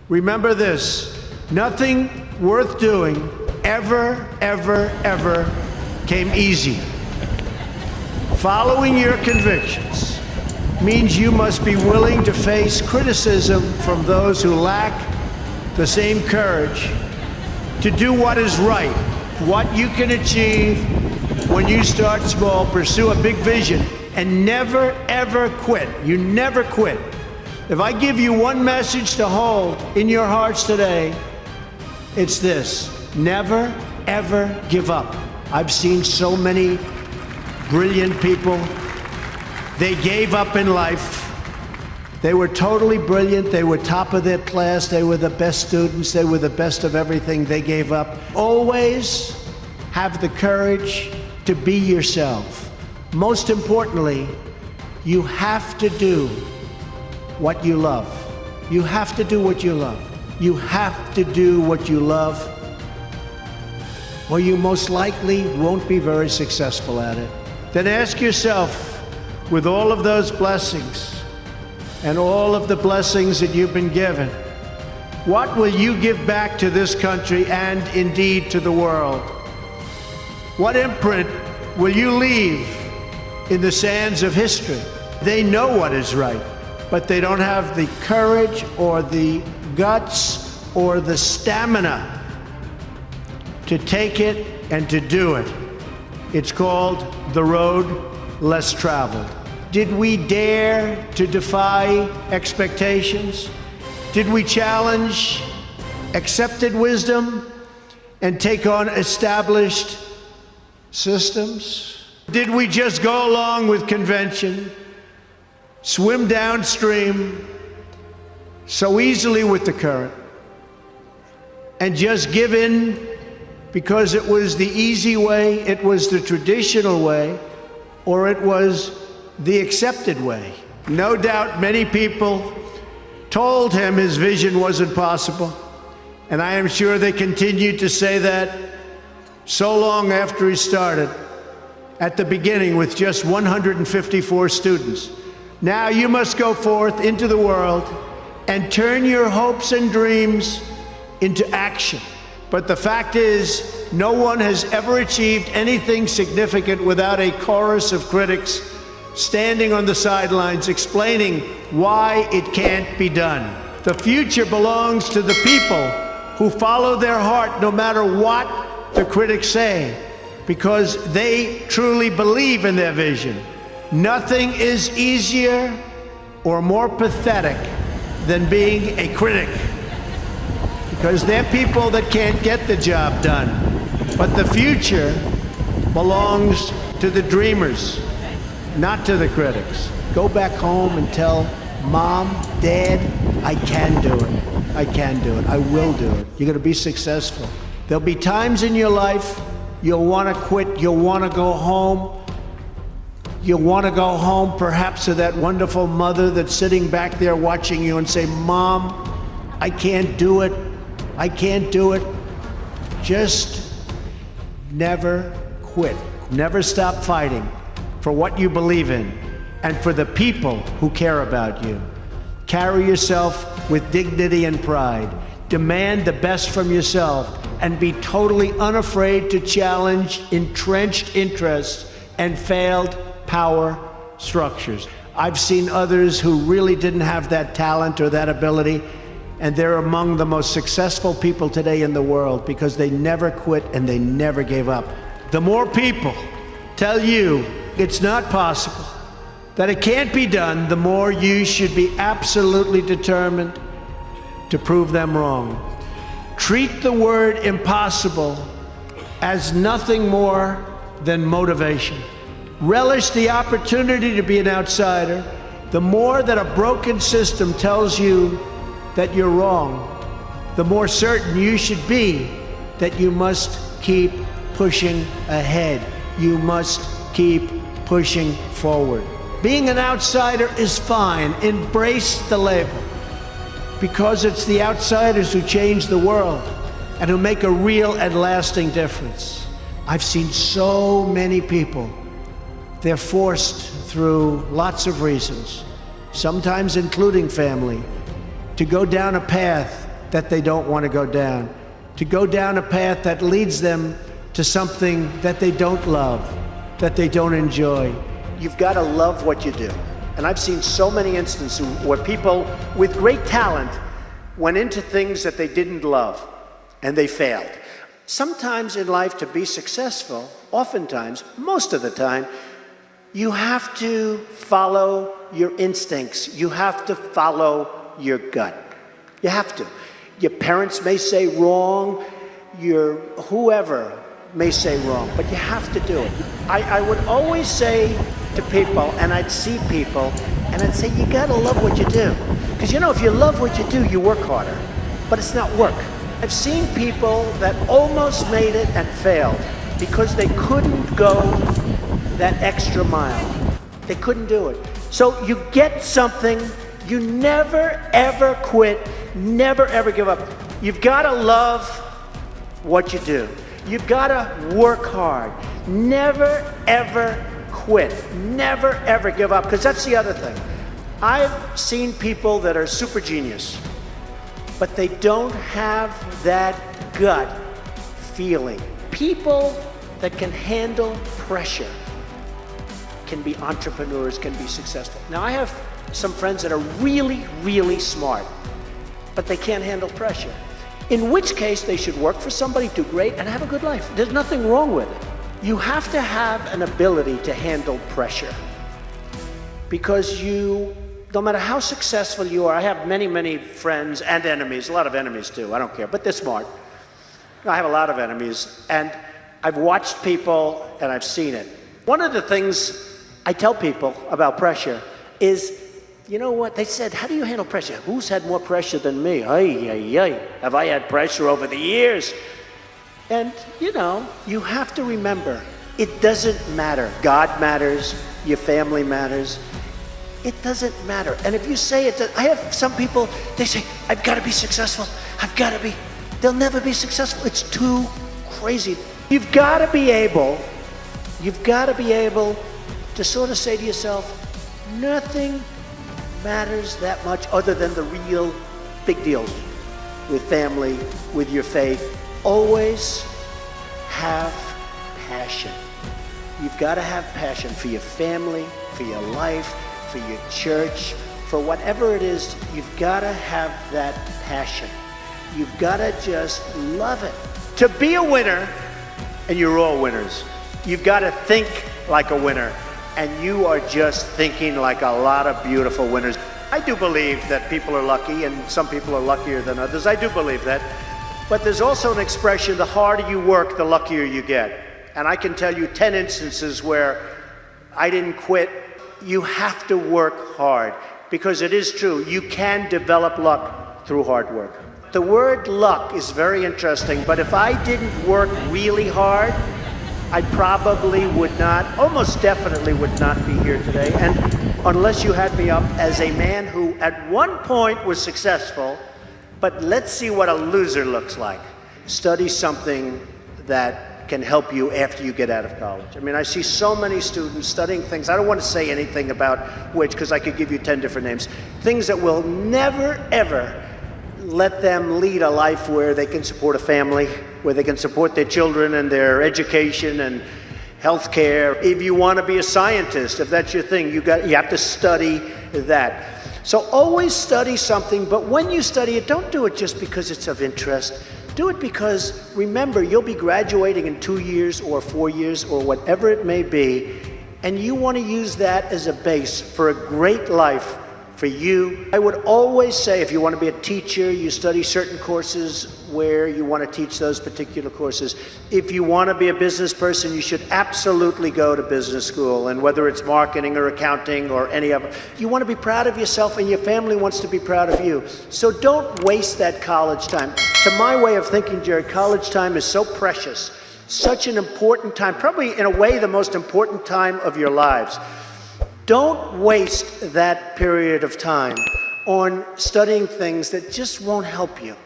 Remember this, nothing worth doing ever came easy. Following your convictions means you must be willing to face criticism from those who lack the same courage to do what is right, what you can achieve when you start small, pursue a big vision, and never ever quit. You never quit. If I give you one message to hold in your hearts today, it's this: never ever give up. I've seen so many brilliant people, they gave up in life. They were totally brilliant, they were top of their class, they were the best students, they were the best of everything, they gave up. Always have the courage to be yourself. Most importantly, you have to do what you love. You have to do what you love. You have to do what you love, or you most likely won't be very successful at it. Then ask yourself, with all of those blessings and all of the blessings that you've been given, what will you give back to this country and indeed to the world? What imprint will you leave in the sands of history? They know what is right, but they don't have the courage or the guts or the stamina to take it and to do it. It's called the road less traveled. Did we dare to defy expectations? Did we challenge accepted wisdom and take on established systems? Did we just go along with convention, swim downstream so easily with the current, and just give in because it was the easy way, it was the traditional way, or it was the accepted way? No doubt many people told him his vision wasn't possible, and I am sure they continued to say that so long after he started, at the beginning with just 154 students. Now you must go forth into the world and turn your hopes and dreams into action. But the fact is, no one has ever achieved anything significant without a chorus of critics standing on the sidelines explaining why it can't be done. The future belongs to the people who follow their heart no matter what the critics say, because they truly believe in their vision. Nothing is easier or more pathetic than being a critic, because they're people that can't get the job done. But the future belongs to the dreamers, not to the critics. Go back home and tell Mom, Dad, I can do it. I can do it. I will do it. You're going to be successful. There'll be times in your life you'll want to quit, you'll want to go home. You'll want to go home perhaps to that wonderful mother that's sitting back there watching you and say, Mom, I can't do it. I can't do it. Just never quit. Never stop fighting for what you believe in and for the people who care about you. Carry yourself with dignity and pride. Demand the best from yourself and be totally unafraid to challenge entrenched interests and failed power structures. I've seen others who really didn't have that talent or that ability, and they're among the most successful people today in the world because they never quit and they never gave up. The more people tell you it's not possible, that it can't be done, the more you should be absolutely determined to prove them wrong. Treat the word impossible as nothing more than motivation. Relish the opportunity to be an outsider. The more that a broken system tells you that you're wrong, the more certain you should be that you must keep pushing ahead. You must keep pushing forward. Being an outsider is fine. Embrace the label, because it's the outsiders who change the world and who make a real and lasting difference. I've seen so many people, they're forced through lots of reasons, sometimes including family, to go down a path that they don't want to go down, to go down a path that leads them to something that they don't love, that they don't enjoy. You've got to love what you do. And I've seen so many instances where people with great talent went into things that they didn't love, and they failed. Sometimes in life, to be successful, oftentimes, most of the time, you have to follow your instincts. You have to follow your gut. You have to. Your parents may say wrong, your whoever may say wrong, but you have to do it. I would always say to people, and I'd see people, and I'd say, you gotta love what you do. Because you know, if you love what you do, you work harder, but it's not work. I've seen people that almost made it and failed because they couldn't go that extra mile. They couldn't do it. So you get something, you never ever quit, never ever give up. You've gotta love what you do. You've gotta work hard. Never ever quit. Never ever give up, because that's the other thing. I've seen people that are super genius, but they don't have that gut feeling. People that can handle pressure can be entrepreneurs, can be successful. Now, I have some friends that are really, really smart, but they can't handle pressure. In which case, they should work for somebody, do great, and have a good life. There's nothing wrong with it. You have to have an ability to handle pressure, because no matter how successful you are, I have many, many friends and enemies, a lot of enemies too, I don't care, but they're smart. I have a lot of enemies, and I've watched people and I've seen it. One of the things I tell people about pressure is, you know what, they said, how do you handle pressure? Who's had more pressure than me? Have I had pressure over the years? And you know, you have to remember, it doesn't matter. God matters, your family matters. It doesn't matter. And if you say it, I have some people, they say, I've got to be successful. I've got to be. They'll never be successful. It's too crazy. You've got to be able to sort of say to yourself, nothing matters that much other than the real big deals with family, with your faith. Always have passion. You've got to have passion for your family, for your life, for your church, for whatever it is. You've got to have that passion. You've got to just love it. To be a winner, and you're all winners, you've got to think like a winner, and you are just thinking like a lot of beautiful winners. I do believe that people are lucky, and some people are luckier than others. I do believe that. But there's also an expression, the harder you work, the luckier you get. And I can tell you 10 instances where I didn't quit. You have to work hard, because it is true, you can develop luck through hard work. The word luck is very interesting, but if I didn't work really hard, I probably would not, almost definitely would not be here today. And unless you had me up as a man who at one point was successful, but let's see what a loser looks like. Study something that can help you after you get out of college. I mean, I see so many students studying things, I don't want to say anything about which, because I could give you 10 different names, things that will never, ever let them lead a life where they can support a family, where they can support their children and their education and health care. If you want to be a scientist, if that's your thing, you have to study that. So always study something, but when you study it, don't do it just because it's of interest. Do it because, remember, you'll be graduating in 2 years or 4 years or whatever it may be, and you want to use that as a base for a great life for you. I would always say, if you want to be a teacher, you study certain courses where you want to teach those particular courses. If you want to be a business person, you should absolutely go to business school, and whether it's marketing or accounting or any of it, you want to be proud of yourself, and your family wants to be proud of you. So don't waste that college time. To my way of thinking, Jerry, college time is so precious, such an important time, probably in a way the most important time of your lives. Don't waste that period of time on studying things that just won't help you.